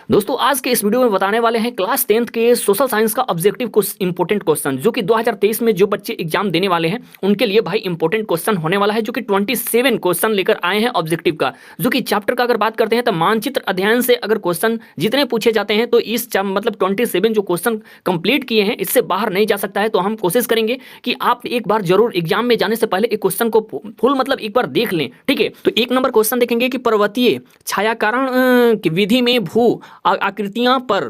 दोस्तों आज के इस वीडियो में बताने वाले हैं क्लास 10th के सोशल साइंस का ऑब्जेक्टिव कुछ इंपॉर्टेंट क्वेश्चन जो कि 2023 में जो बच्चे एग्जाम देने वाले हैं उनके लिए भाई इंपॉर्टेंट क्वेश्चन होने वाला है, जो कि 27 क्वेश्चन लेकर आए हैं ऑब्जेक्टिव का। जो कि चैप्टर का अगर बात करते हैं तो मानचित्र अध्ययन से अगर क्वेश्चन जितने पूछे जाते हैं तो इस मतलब 27 जो क्वेश्चन कंप्लीट किए हैं इससे बाहर नहीं जा सकता है। तो हम कोशिश करेंगे कि आप एक बार जरूर एग्जाम में जाने से पहले एक क्वेश्चन को फुल मतलब एक बार देख लें, ठीक है। तो एक नंबर क्वेश्चन देखेंगे कि पर्वतीय छायाकरण की विधि में भू आकृतियां पर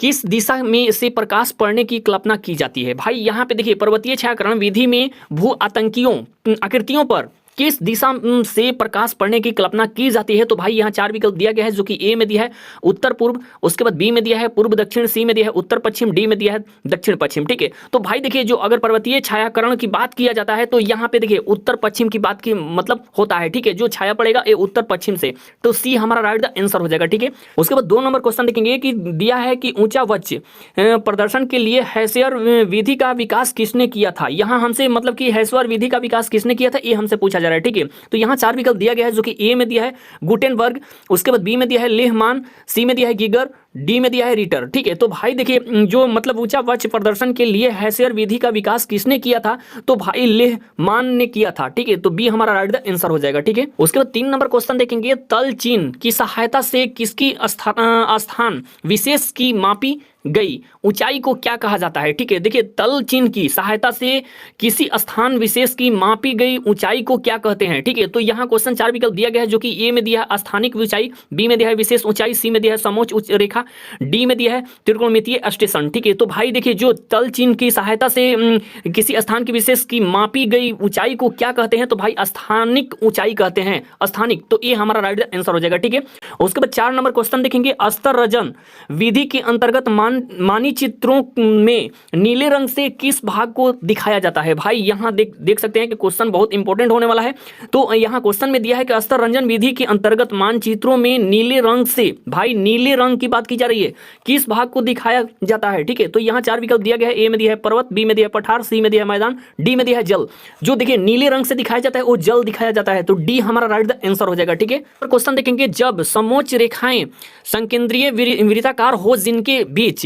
किस दिशा में से प्रकाश पड़ने की कल्पना की जाती है। भाई यहाँ पे देखिए पर्वतीय छायाकरण विधि में भू आकृतियों पर किस दिशा से प्रकाश पड़ने की कल्पना की जाती है। तो भाई यहाँ चार विकल्प दिया गया है, जो कि ए में दिया है उत्तर पूर्व, उसके बाद बी में दिया है पूर्व दक्षिण, सी में दिया है उत्तर पश्चिम, डी में दिया है दक्षिण पश्चिम, ठीक है। तो भाई देखिए जो अगर पर्वतीय छायाकरण की बात किया जाता है तो यहाँ पे देखिए उत्तर पश्चिम की बात की मतलब होता है, ठीक है। जो छाया पड़ेगा ये उत्तर पश्चिम से, तो सी हमारा राइट द आंसर हो जाएगा, ठीक है। उसके बाद 2 नंबर क्वेश्चन देखेंगे कि दिया है कि ऊंचा वक्ष प्रदर्शन के लिए हेसियर विधि का विकास किसने किया था। यहाँ हमसे मतलब कि हेसियर विधि का विकास किसने किया था ये हमसे पूछा जा रहा है, ठीक है। तो यहाँ चार विकल्प दिया गया है, जो कि ए में दिया है गुटेनबर्ग, उसके बाद बी में दिया है लेहमान, सी में दिया है गीगर, डी में दिया है रिटर, ठीक है। तो भाई देखिए जो मतलब ऊंचा वक्ष प्रदर्शन के लिए हेसियर विधि का विकास किसने किया था, तो भाई लेहमान ने किया था, ठीक है। तो बी हमारा राइट द आंसर हो जाएगा, ठीक है। उसके बाद 3 नंबर क्वेश्चन देखेंगे तल चिन्ह की सहायता से किसकी स्थान विशेष की मापी गई ऊंचाई को क्या कहा जाता है, ठीक है। देखिए तल चिन्ह की सहायता से किसी स्थान विशेष की मापी गई ऊंचाई को क्या कहते हैं, ठीक है। तो यहाँ क्वेश्चन चार विकल्प दिया गया है, जो कि ए में दिया है स्थानिक ऊंचाई, बी में दिया है विशेष ऊंचाई, सी में दिया है समोच्च रेखा, डी में दिया है त्रिकोणमितीय स्टेशन, ठीक है। तो भाई देखिए जो तल चिन्ह की सहायता से किसी स्थान की विशेष की मापी गई ऊंचाई को क्या कहते हैं, तो भाई स्थानिक ऊंचाई कहते हैं, स्थानिक। तो ये हमारा राइट आंसर हो जाएगा, ठीक है। उसके बाद 4 नंबर क्वेश्चन देखेंगे अस्तरजन विधि के अंतर्गत मानचित्रों में नीले रंग से किस भाग को दिखाया जाता है। भाई यहाँ देख सकते हैं कि क्वेश्चन बहुत इंपॉर्टेंट होने वाला है। तो यहाँ क्वेश्चन में दिया है कि अस्तरंजन विधि के अंतर्गत मानचित्रों में नीले रंग से, भाई नीले रंग की बात की जा रही है, किस भाग को दिखाया जाता है, ठीक है। तो यहाँ चार विकल्प दिया गया है, ए में दिया है पर्वत, बी में दिया है पठार, सी में दिया है मैदान, डी में दिया है जल। जो देखिए नीले रंग से दिखाया जाता है वो जल दिखाया जाता है, तो डी हमारा राइट आंसर हो जाएगा, ठीक है। क्वेश्चन देखेंगे जब समोच्च रेखाएं संकेंद्रीय वृत्ताकार हो जिनके बीच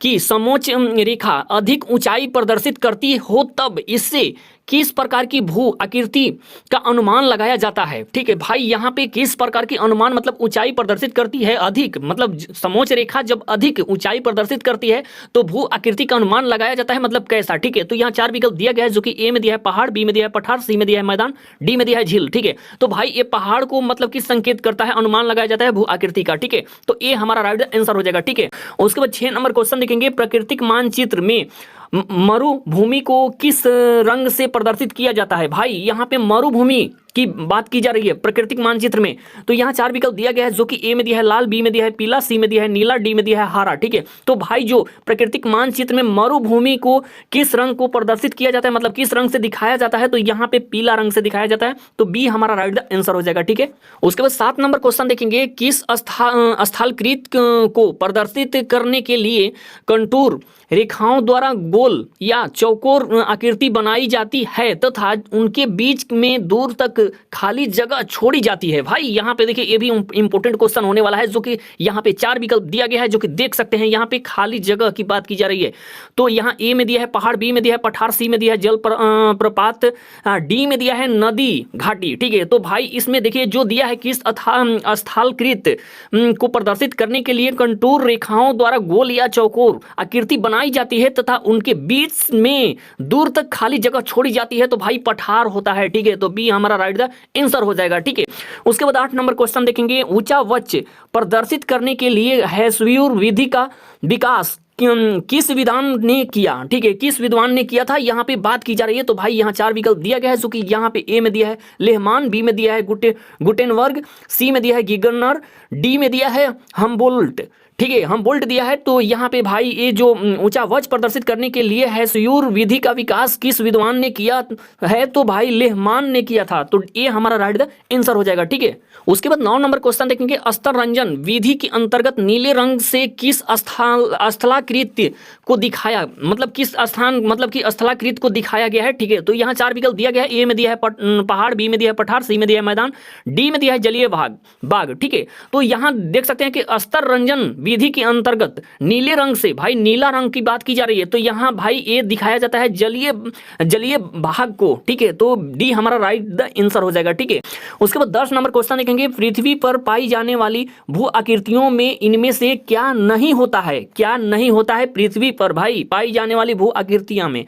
की समोच्च रेखा अधिक ऊंचाई प्रदर्शित करती हो तब इससे किस प्रकार की भू आकृति का अनुमान लगाया जाता है, ठीक है। भाई यहाँ पे किस प्रकार की अनुमान मतलब ऊंचाई प्रदर्शित करती है अधिक, मतलब समोच्च रेखा जब अधिक ऊंचाई प्रदर्शित करती है तो भू आकृति का अनुमान लगाया जाता है, मतलब कैसा, ठीक है। तो यहाँ चार विकल्प दिया गया है, जो कि ए में दिया है पहाड़, बी में दिया है पठार, सी में दिया है मैदान, डी में दिया है झील, ठीक है। तो भाई ये पहाड़ को मतलब कि संकेत करता है, अनुमान लगाया जाता है भू आकृति का, ठीक है। तो ये हमारा राइट आंसर हो जाएगा, ठीक है। उसके बाद 6 नंबर क्वेश्चन देखेंगे प्राकृतिक मानचित्र में मरुभूमि को किस रंग से प्रदर्शित किया जाता है। भाई यहाँ पे मरुभूमि की बात की जा रही है प्राकृतिक मानचित्र में। तो यहाँ चार विकल्प दिया गया है, जो कि ए में दिया है लाल, बी में दिया है पीला, सी में दिया है नीला, डी में दिया है हरा, ठीक है। तो भाई जो प्राकृतिक मानचित्र में मरुभूमि को किस रंग को प्रदर्शित किया जाता है, मतलब किस रंग से दिखाया जाता है, तो यहाँ पे पीला रंग से दिखाया जाता है, तो बी हमारा राइट आंसर हो जाएगा, ठीक है। उसके बाद 7 नंबर क्वेश्चन देखेंगे किस स्थलकृत को प्रदर्शित करने के लिए कंटूर रेखाओं द्वारा गोल या चौकोर आकृति बनाई जाती है तथा उनके बीच में दूर तक खाली जगह छोड़ी जाती है। भाई यहाँ पे देखिए ये भी इंपॉर्टेंट क्वेश्चन होने वाला है, जो कि यहाँ पे चार विकल्प दिया गया है, जो कि देख सकते हैं यहाँ पे खाली जगह की बात की जा रही है। तो यहाँ ए में दिया है पहाड़, बी में दिया है पठार, सी में दिया है जल प्रपात, डी में दिया है नदी घाटी, ठीक है। तो भाई इसमें देखिए जो दिया है किस स्थलकृत को प्रदर्शित करने के लिए कंटूर रेखाओं द्वारा गोल या चौकोर आकृति बनाई जाती है तथा उनके बीच में दूर तक खाली जगह छोड़ी जाती है, तो भाई पठार होता है, ठीक है। तो बी हमारा राइट द आंसर हो जाएगा, ठीक है। उसके बाद 8 नंबर क्वेश्चन देखेंगे ऊंचा वक्ष प्रदर्शित करने के लिए हेसियर विधि का विकास किस विद्वान ने किया, ठीक है, किस विद्वान ने किया था, यहाँ पे बात की जा रही है। तो भाई यहाँ चार विकल्प दिया गया है, जो कि यहाँ पे ए में दिया है लेहमान, बी में दिया है गुटेनबर्ग, सी में दिया है गीगनर, डी में दिया है हमबोल्ट, ठीक है, हमबोल्ट दिया है। तो यहाँ पे भाई ये जो ऊंचा वक्ष प्रदर्शित करने के लिए हेसियर विधि का विकास किस विद्वान ने किया है, तो भाई लेहमान ने किया था, तो ये हमारा राइट आंसर हो जाएगा, ठीक है। उसके बाद 9 नंबर क्वेश्चन देखेंगे अस्तरंजन विधि के अंतर्गत नीले रंग से किस स्थला स्थलाकृत को दिखाया, मतलब किस स्थान, मतलब कि स्थलाकृत को दिखाया गया है। ठीक है, तो यहाँ 4 विकल्प दिया गया है। ए में दिया है पहाड़, बी में दिया है पठार, सी में दिया है मैदान, डी में दिया है जलीय बाग। ठीक है, तो यहाँ देख सकते हैं कि स्तर रंजन विधि के अंतर्गत नीले रंग से, भाई नीला रंग की बात की जा रही है, तो यहाँ भाई ए दिखाया जाता है जलीय भाग को। ठीक है, तो डी हमारा राइट द आंसर हो जाएगा। ठीक है, उसके बाद 10 नंबर क्वेश्चन देखेंगे, पृथ्वी पर पाई जाने वाली भू आकृतियों में इनमें से क्या नहीं होता है? क्या नहीं होता है पृथ्वी पर भाई पाई जाने वाली भू आकृतियां में?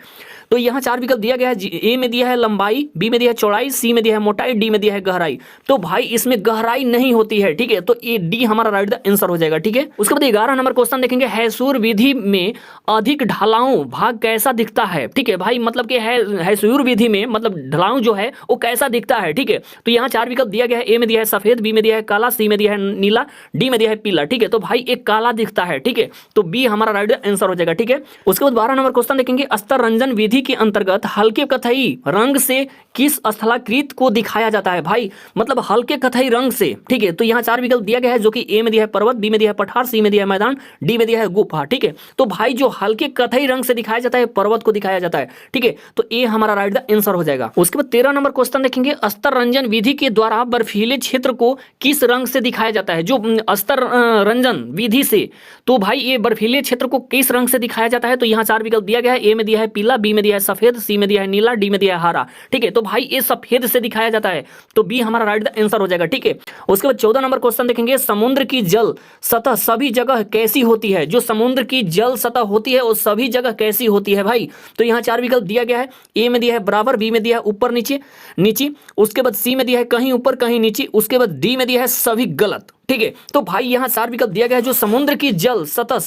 तो यहाँ 4 विकल्प दिया गया है। ए में दिया है लंबाई, बी में दिया है चौड़ाई, सी में दिया है मोटाई, डी में दिया है गहराई। तो भाई इसमें गहराई नहीं होती है। ठीक है, तो ए डी हमारा राइट द आंसर हो जाएगा। ठीक है, उसके बाद 11 नंबर क्वेश्चन देखेंगे, हैसूर विधि में अधिक ढलाऊ भाग कैसा दिखता है? ठीक है भाई, मतलब कि हैसूर विधि में मतलब ढलाऊ जो है वो कैसा दिखता है? ठीक है, तो यहाँ 4 विकल्प दिया गया है। ए में दिया है सफेद, बी में दिया है काला, सी में दिया है नीला, डी में दिया है पीला। ठीक है, तो भाई एक काला दिखता है। ठीक है, तो बी हमारा राइट द आंसर हो जाएगा। ठीक है, उसके बाद 12 नंबर क्वेश्चन देखेंगे, स्तर रंजन विधि के अंतर्गत हल्के कथई रंग से किस स्थलाकृत को दिखाया जाता है? भाई मतलब हल्के कथई रंग से। ठीक है, तो यहाँ 4 विकल्प दिया गया है, जो कि ए में दिया है पर्वत, बी में दिया है पठार, सी में दिया है मैदान, डी में दिया है गुफा। ठीक है, तो भाई जो हल्के कथई रंग से दिखाया जाता है पर्वत को दिखाया जाता है। ठीक है, तो ए हमारा राइट द आंसर हो जाएगा। उसके बाद 13 नंबर क्वेश्चन देखेंगे, स्तर रंजन विधि के द्वारा बर्फीले क्षेत्र को किस रंग से दिखाया जाता है? जो स्तर रंजन विधि से, तो भाई ये बर्फीले क्षेत्र को किस रंग से दिखाया जाता है? तो यहाँ 4 विकल्प दिया गया है। ए में दिया है पीला, बी में दिया है सफेद, सी में दिया है नीला, डी में दिया है हरा। ठीक है, तो भाई ये सफेद से दिखाया जाता है, तो बी हमारा राइट द आंसर हो जाएगा। ठीक है, उसके बाद 14 नंबर क्वेश्चन देखेंगे, समुद्र की जल सतह सभी जगह कैसी होती है? जो समुद्र की जल सतह होती है वो सभी जगह कैसी होती है भाई? तो यहाँ 4 विकल्प दिया गया है। ए में दिया है बराबर, बी में दिया है ऊपर नीचे नीचे, उसके बाद सी में दिया है कहीं ऊपर कहीं नीचे, उसके बाद डी में दिया है सभी गलत। ठीक है, तो भाई यहाँ 4 विकल्प दिया गया है, जो समुद्र की जल सतह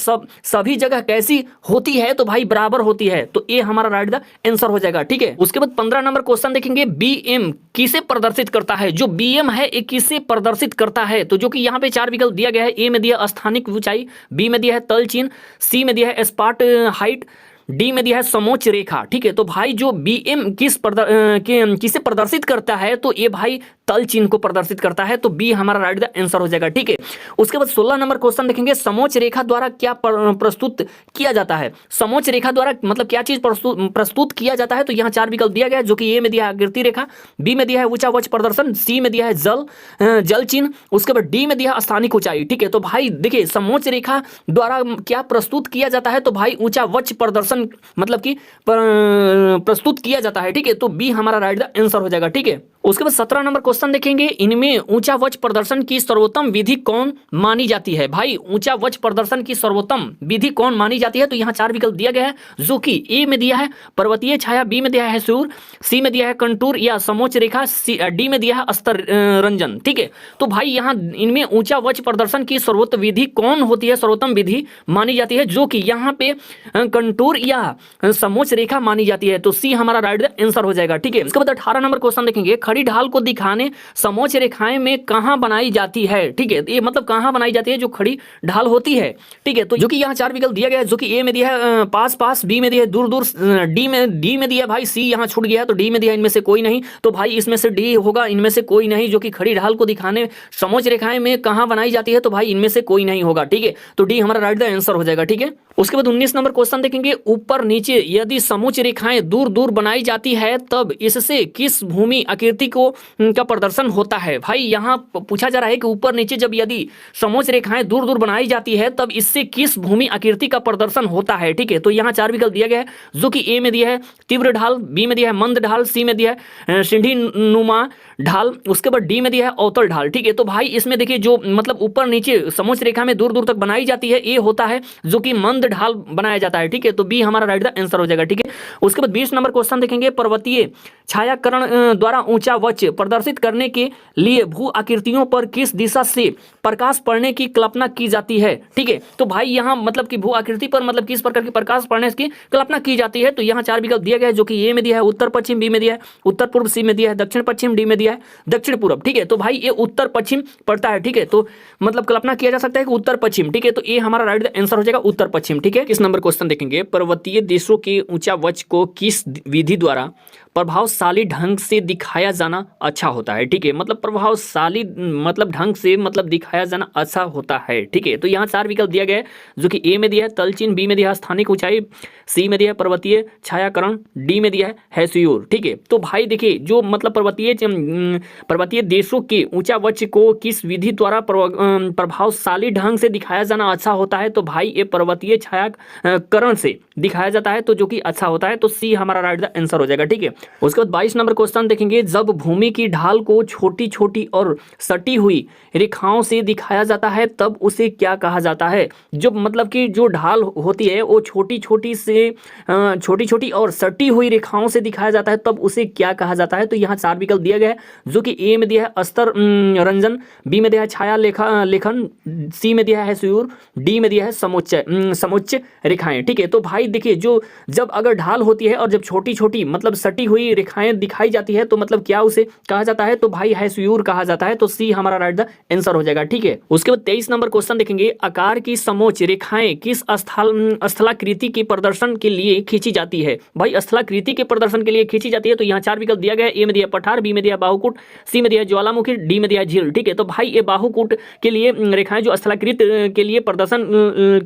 सभी जगह कैसी होती है? तो भाई बराबर होती है, तो ए हमारा राइट द आंसर हो जाएगा। ठीक है, उसके बाद 15 नंबर क्वेश्चन देखेंगे, बीएम किसे प्रदर्शित करता है? जो बीएम है ये किसे प्रदर्शित करता है? तो जो कि यहाँ पे 4 विकल्प दिया गया है। ए में दिया स्थानिक ऊंचाई, बी में दिया है तल चिन्ह, सी में दिया है स्पॉट हाइट, डी में दिया है समोच्च रेखा। ठीक है, तो भाई जो बीएम किसे प्रदर्शित करता है? तो ये भाई तल चिन्ह को प्रदर्शित करता है, तो बी हमारा राइट द आंसर हो जाएगा। ठीक है, उसके बाद 16 नंबर क्वेश्चन देखेंगे, समोच्च रेखा द्वारा क्या प्रस्तुत किया जाता है? समोच्च रेखा द्वारा मतलब क्या चीज प्रस्तुत किया जाता है? तो यहाँ 4 विकल्प दिया गया है, जो कि ए में दिया है आकृति रेखा, बी में दिया है ऊंचा वक्ष प्रदर्शन, सी में दिया है जल चिन्ह, उसके बाद डी में दिया है स्थानिक ऊंचाई। ठीक है, तो भाई देखिए समोच्च रेखा द्वारा क्या प्रस्तुत किया जाता है? तो भाई ऊंचा वक्ष प्रदर्शन मतलब कि प्रस्तुत किया जाता है। ठीक है, तो बी हमारा राइट द आंसर हो जाएगा। ठीक है, उसके बाद 17 नंबर क्वेश्चन देखेंगे, इनमें ऊंचा वक्ष प्रदर्शन की सर्वोत्तम विधि कौन मानी जाती है? भाई ऊंचा वक्ष प्रदर्शन की सर्वोत्तम विधि कौन मानी जाती है? तो यहाँ 4 विकल्प दिया गया है, जो कि ए में दिया है पर्वतीय छाया, बी में दिया है सूर, सी में दिया है कंटूर या समोच्च रेखा, डी में दिया है स्तर रंजन। ठीक है, तो भाई यहाँ इनमें ऊंचा वक्ष प्रदर्शन की सर्वोत्तम विधि कौन होती है? सर्वोत्तम विधि मानी जाती है, जो कि यहाँ पे कंटूर या समोच्च रेखा मानी जाती है, तो सी हमारा राइट द आंसर हो जाएगा। ठीक है, इसके बाद 18 नंबर क्वेश्चन देखेंगे, खड़ी ढाल को दिखाने समोच्च रेखाएं में कहां बनाई जाती है? ठीक है, ये मतलब कहां बनाई जाती है जो खड़ी ढाल होती है? ठीक है, तो जो कि यहाँ 4 विकल्प दिया गया है, जो कि ए में दिया है पास पास, बी में दिया है दूर दूर, डी में दिया भाई सी यहाँ छूट गया है, तो डी में दिया इनमें से कोई नहीं, तो भाई इसमें से डी होगा, इनमें से कोई नहीं, जो कि खड़ी ढाल को दिखाने समोच्च रेखाएं में कहां बनाई जाती है? तो भाई इनमें से कोई नहीं होगा। ठीक है, तो डी हमारा राइट द आंसर हो जाएगा। ठीक है, उसके बाद 19 नंबर क्वेश्चन देखेंगे, ऊपर नीचे यदि समोच्च रेखाएं दूर दूर बनाई जाती है तब इससे किस भूमि आकृति को का प्रदर्शन होता है? भाई यहाँ पूछा जा रहा है कि ऊपर नीचे जब यदि समोच्च रेखाएं दूर दूर बनाई जाती है तब इससे किस भूमि आकृति का प्रदर्शन होता है? ठीक है, तो यहाँ 4 विकल्प दिया गया है, जो कि ए में दिया है तीव्र ढाल, बी में दिया है मंद ढाल, सी में दिया है सीढ़ी नुमा ढाल, उसके बाद डी में दिया है अवतल ढाल। ठीक है, तो भाई इसमें देखिए जो मतलब ऊपर नीचे समोच्च रेखा में दूर दूर तक बनाई जाती है ये होता है जो कि मंद ढाल बनाया जाता है। ठीक है, तो बी हमारा राइट द आंसर हो जाएगा। ठीक है, उसके बाद 20 नंबर क्वेश्चन देखेंगे, पर्वतीय छायाकरण द्वारा ऊंचा वक्ष प्रदर्शित करने के लिए भू आकृतियों पर किस दिशा से प्रकाश पड़ने की कल्पना की जाती है? ठीक है, तो भाई यहाँ मतलब कि भू आकृति पर मतलब किस प्रकार की प्रकाश पड़ने की कल्पना की जाती है? तो यहाँ 4 विकल्प दिया गया है, जो कि ए में दिया है उत्तर पश्चिम, बी में दिया है उत्तर पूर्व, सी में दिया है दक्षिण पश्चिम, डी में दिया है दक्षिण पूर्व। ठीक है, तो भाई ये उत्तर पश्चिम पड़ता है। ठीक है, तो मतलब कल्पना किया जा सकता है कि उत्तर पश्चिम। ठीक है, तो ये हमारा राइट आंसर हो जाएगा उत्तर पश्चिम। ठीक है, किस नंबर क्वेश्चन देखेंगे, पर्वतीय देशों के ऊंचा वक्ष को किस विधि द्वारा प्रभावशाली ढंग से दिखाया जाना अच्छा होता है, ठीक है, मतलब प्रभावशाली मतलब ढंग से मतलब दिखाया जाना अच्छा होता है, ठीक है। तो यहाँ 4 विकल्प दिया गया है, जो कि ए में दिया है तल चिन्ह, बी में दिया है स्थानिक ऊंचाई, सी में दिया है पर्वतीय छायाकरण, डी में दिया है हैस्यूर, ठीक है। तो भाई देखिए जो मतलब पर्वतीय देशों के ऊंचा वक्ष को किस विधि द्वारा प्रभावशाली ढंग से दिखाया जाना अच्छा होता है, तो भाई ये पर्वतीय छायाकरण से दिखाया जाता है, तो जो कि अच्छा होता है, तो सी हमारा राइट द आंसर हो जाएगा, ठीक है। उसके बाद 22 नंबर क्वेश्चन देखेंगे, जब भूमि की ढाल को छोटी छोटी और सटी हुई रेखाओं से दिखाया जाता है तब उसे क्या कहा जाता है। जो मतलब कि जो ढाल होती है वो छोटी छोटी और सटी हुई रेखाओं से दिखाया जाता है तब उसे क्या कहा जाता है। तो यहाँ 4 विकल्प दिया गया है, जो कि ए में दिया है अस्तर रंजन, बी में दिया है छाया लेखन, सी में दिया है सूर, डी में दिया है समुच्च रेखाएं, ठीक है। तो भाई देखिए जो जब अगर ढाल होती है और जब छोटी छोटी मतलब सटी हुई रेखाएं दिखाई जाती है तो मतलब क्या उसे कहा जाता है, तो भाई हैस्यूर कहा जाता है, तो सी हमारा राइट द आंसर हो जाएगा, ठीक है। उसके बाद 23 नंबर क्वेश्चन देखेंगे, आकार की समोच्च रेखाएं किस स्थलाकृति के प्रदर्शन के लिए खींची जाती है। भाई स्थलाकृति के प्रदर्शन के लिए खींची जाती है, तो यहाँ 4 विकल्प दिया गया है, ए में दिया पठार, बी में दिया बाहुकूट, सी में दिया ज्वालामुखी, डी में दिया झील, ठीक है। तो भाई ये बाहुकूट के लिए रेखाएं जो स्थलाकृत के लिए प्रदर्शन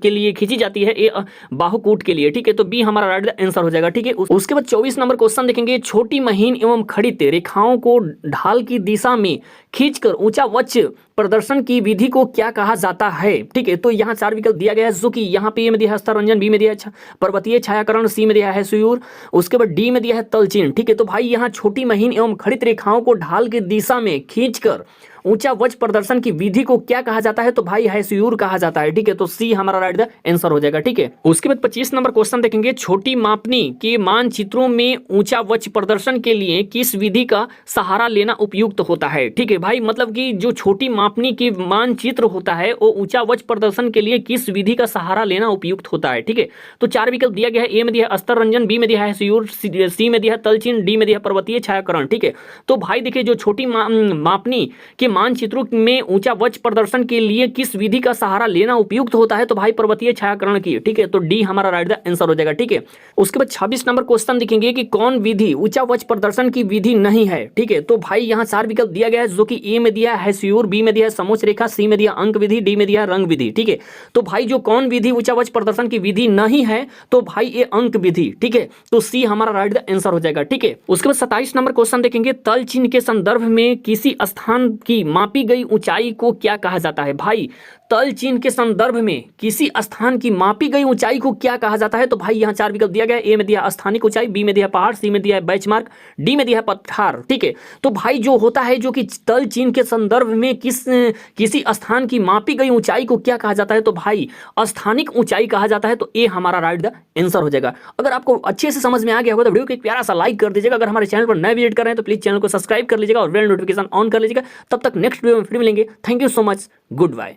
के लिए खींची जाती है, ये बाहुकूट के लिए, ठीक है। तो बी हमारा राइट आंसर हो जाएगा, ठीक है। उसके बाद 24 नंबर क्वेश्चन देखेंगे, छोटी महीन एवं खड़ित रेखाओं को ढाल की दिशा में खींचकर ऊंचा वक्ष प्रदर्शन की विधि को क्या कहा जाता है, ठीक है। तो यहाँ 4 विकल्प दिया गया है, जो कि यहाँ पे ए में दिया है स्तररंजन, बी में दिया है पर्वतीय छायाकरण, सी में दिया है सूर, उसके बाद डी में दिया है तलचिन्ह, ठीक है। तो भाई यहाँ छोटी महीन एवं खड़ित रेखाओं को ढाल की दिशा में खींचकर ऊंचा वक्ष प्रदर्शन की विधि को क्या कहा जाता है, तो भाई हैस्यूर कहा जाता है, ठीक है। तो सी हमारा राइट द आंसर हो जाएगा, ठीक है। उसके बाद 25 नंबर क्वेश्चन देखेंगे, छोटी मापनी के मानचित्रों में ऊंचा वक्ष प्रदर्शन के लिए किस विधि का सहारा लेना उपयुक्त होता है, ठीक है। भाई मतलब कि जो छोटी मापनी के मानचित्र होता है वो ऊंचा वक्ष प्रदर्शन के लिए किस विधि का सहारा लेना उपयुक्त होता है, ठीक है। तो 4 विकल्प दिया गया है, ए में दिया अस्तर रंजन, बी में दिया है हैस्यूर, सी में दिया है तलचिन्ह, डी में दिया पर्वतीय छायाकरण, ठीक है। तो भाई देखिए जो छोटी मापनी के मानचित्रों में ऊंचा वक्ष प्रदर्शन के लिए किस विधि का सहारा लेना उपयुक्त होता है, तो भाई पर्वतीय छायाकरण की, ठीक है। तो डी हमारा राइट द आंसर हो जाएगा, ठीक है। उसके बाद 26 नंबर क्वेश्चन देखेंगे कि कौन विधि ऊंचा वक्ष प्रदर्शन की विधि नहीं है, ठीक है। तो भाई यहाँ 4 विकल्प दिया गया है, जो कि ए में दिया है सूर, बी में दिया है समोच्च रेखा, सी में दिया अंक विधि, डी में दिया है रंग विधि, ठीक है। तो भाई जो कौन विधि ऊंचा वक्ष प्रदर्शन की विधि नहीं है, तो भाई ये अंक विधि, ठीक है। तो सी हमारा राइट द आंसर हो जाएगा, ठीक है। उसके बाद 27 नंबर क्वेश्चन देखेंगे, तल चिन्ह के संदर्भ में किसी स्थान की मापी गई ऊंचाई को क्या कहा जाता है। भाई तल चिन्ह के संदर्भ में किसी स्थान की मापी गई ऊंचाई को क्या कहा जाता है, तो भाई यहाँ 4 विकल्प दिया गया है, ए में दिया स्थानिक ऊंचाई, बी में दिया पहाड़, सी में दिया बेंचमार्क, डी में दिया पठार, ठीक है। तो भाई जो होता है जो कि तल चिन्ह के संदर्भ में किसी स्थान की मापी गई ऊंचाई को क्या कहा जाता है, तो भाई स्थानिक ऊंचाई कहा जाता है, तो ए हमारा राइट द आंसर हो जाएगा। अगर आपको अच्छे से समझ में आ गया होगा तो वीडियो को एक प्यारा सा लाइक कर दीजिएगा। अगर हमारे चैनल पर नए विजिट कर रहे हैं तो प्लीज चैनल को सब्सक्राइब कर लीजिएगा और बेल नोटिफिकेशन ऑन कर लीजिएगा। तब तक नेक्स्ट वीडियो में फिर मिलेंगे। Thank you so much, good bye.